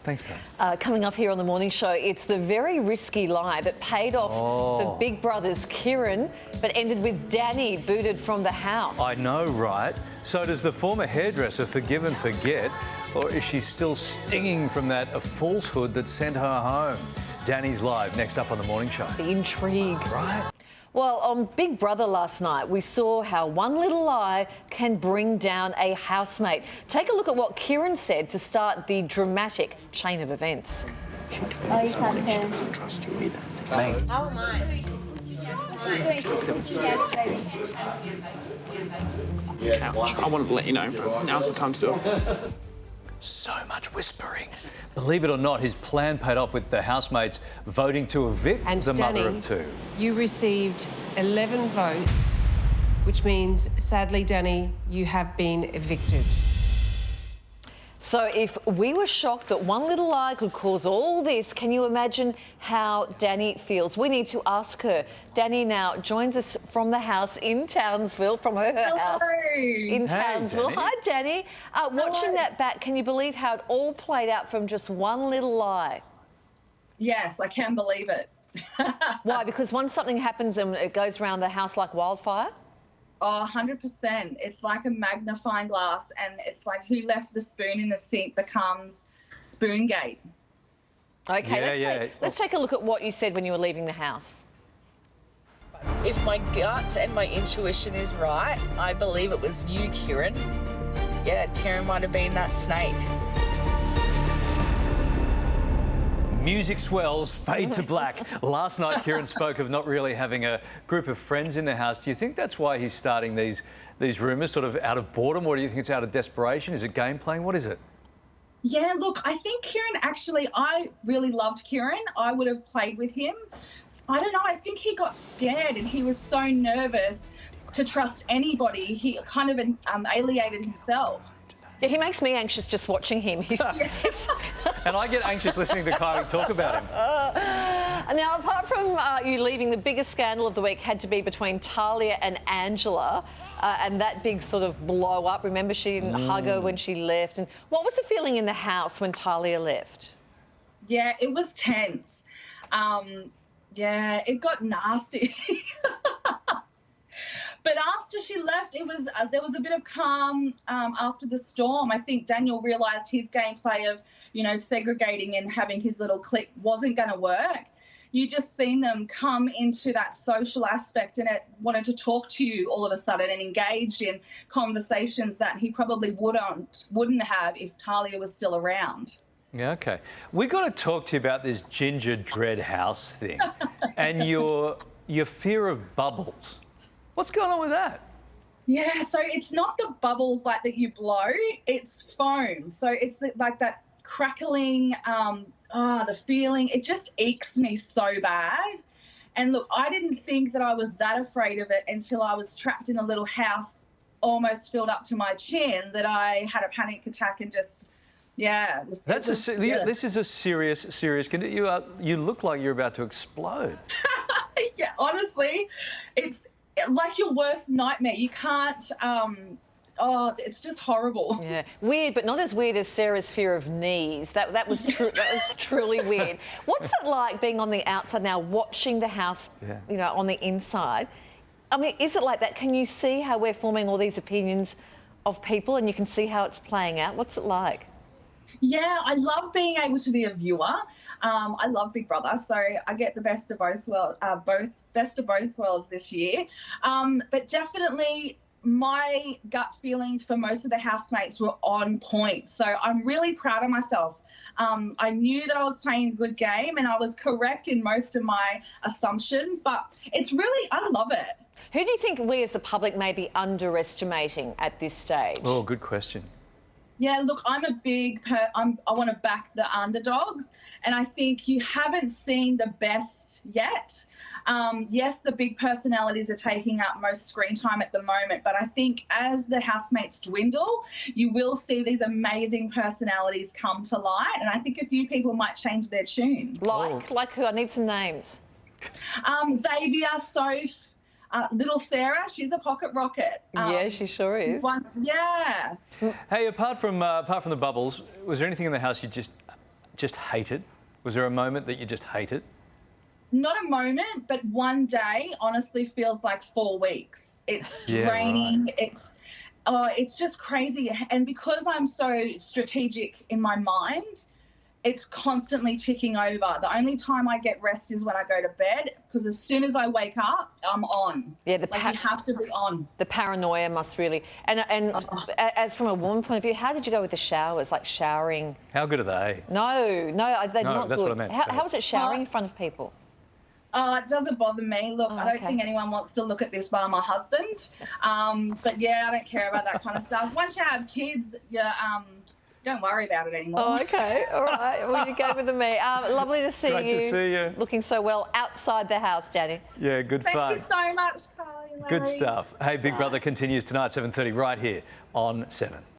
Thanks, guys. Coming up here on the morning show, it's the very risky lie that paid off for Big Brother's Kieran, but ended with Danni booted from the house. I know, right? So does the former hairdresser forgive and forget, or is she still stinging from that falsehood that sent her home? Danni's live next up on the morning show. The intrigue. Right. Well, on Big Brother last night, we saw how one little lie can bring down a housemate. Take a look at what Kieran said to start the dramatic chain of events. Oh, you can't Doesn't trust you either. How am I? She's doing, she's scared of baby. Ouch. I wanted to let you know, but now's the time to do it. So much whispering. Believe it or not, his plan paid off with the housemates voting to evict the mother of two. You received 11 votes, which means, sadly, Danni, you have been evicted. So if we were shocked that one little lie could cause all this, can you imagine how Danni feels? We need to ask her. Danni now joins us from the house in Townsville, from her house in Townsville. Danni. Hi, Danni. Watching that back, can you believe how it all played out from just one little lie? Yes, I can believe it. Why? Because once something happens and it goes around the house like wildfire? Oh, 100%. It's like a magnifying glass, and it's like who left the spoon in the sink becomes Spoongate. Okay, let's take a look at what you said when you were leaving the house. If my gut and my intuition is right, I believe it was you, Kieran. Yeah, Kieran might have been that snake. Music swells, fade to black. Last night, Kieran spoke of not really having a group of friends in the house. Do you think that's why he's starting these rumours, sort of out of boredom, or do you think it's out of desperation? Is it game playing? What is it? Yeah, look, I think Kieran I really loved Kieran. I would have played with him. I don't know, I think he got scared and he was so nervous to trust anybody. He kind of alienated himself. Yeah, he makes me anxious just watching him. And I get anxious listening to Kylie talk about him. Now, apart from you leaving, the biggest scandal of the week had to be between Talia and Angela, and that big sort of blow up. Remember, she didn't hug her when she left. And what was the feeling in the house when Talia left? Yeah, it was tense. Yeah, it got nasty. But after she left, it was there was a bit of calm after the storm. I think Daniel realised his gameplay of, segregating and having his little clique wasn't going to work. You just seen them come into that social aspect, and it wanted to talk to you all of a sudden and engage in conversations that he probably wouldn't have if Talia was still around. Yeah, okay. We got to talk to you about this ginger dread house thing and your fear of bubbles. What's going on with that? Yeah, so it's not the bubbles like that you blow, it's foam. So it's like that crackling, the feeling, it just aches me so bad. And look, I didn't think that I was that afraid of it until I was trapped in a little house almost filled up to my chin that I had a panic attack and just, yeah. This is a serious condition. You look like you're about to explode. Yeah, honestly, it's like your worst nightmare. You can't, it's just horrible. Yeah, weird, but not as weird as Sarah's fear of knees. That was truly weird. What's it like being on the outside now, watching the house, on the inside? I mean, is it like that? Can you see how we're forming all these opinions of people, and you can see how it's playing out? What's it like? Yeah, I love being able to be a viewer. I love Big Brother, so I get the best of both worlds this year. But definitely my gut feeling for most of the housemates were on point. So I'm really proud of myself. I knew that I was playing a good game and I was correct in most of my assumptions, but I love it. Who do you think we as the public may be underestimating at this stage? Oh, good question. Yeah, look, I'm a I want to back the underdogs, and I think you haven't seen the best yet. Yes, the big personalities are taking up most screen time at the moment, but I think as the housemates dwindle, you will see these amazing personalities come to light, and I think a few people might change their tune. Like who? I need some names. Xavier, Soph, little Sarah, she's a pocket rocket. Yeah, she sure is. Yeah. Hey, apart from the bubbles, was there anything in the house you just just hate it? Was there a moment that you just hate it? Not a moment, but one day honestly feels like 4 weeks. It's Yeah, draining. right. It's just crazy. And because I'm so strategic in my mind, it's constantly ticking over. The only time I get rest is when I go to bed, because as soon as I wake up, I'm on. Yeah, you have to be on. The paranoia must really... And as from a woman point of view, how did you go with the showers, like showering? How good are they? No, they're not that's good. what I meant. How was it showering in front of people? It doesn't bother me. Look, I don't think anyone wants to look at this bar my husband. But yeah, I don't care about that kind of stuff. Once you have kids, don't worry about it anymore. Oh, okay. All right. Well, you go with me. Lovely to see you. Great to see you. Looking so well outside the house, Danni. Yeah, good fun. Thank you so much, Carly. Good stuff. Hey, Big Brother continues tonight, 7:30, right here on 7.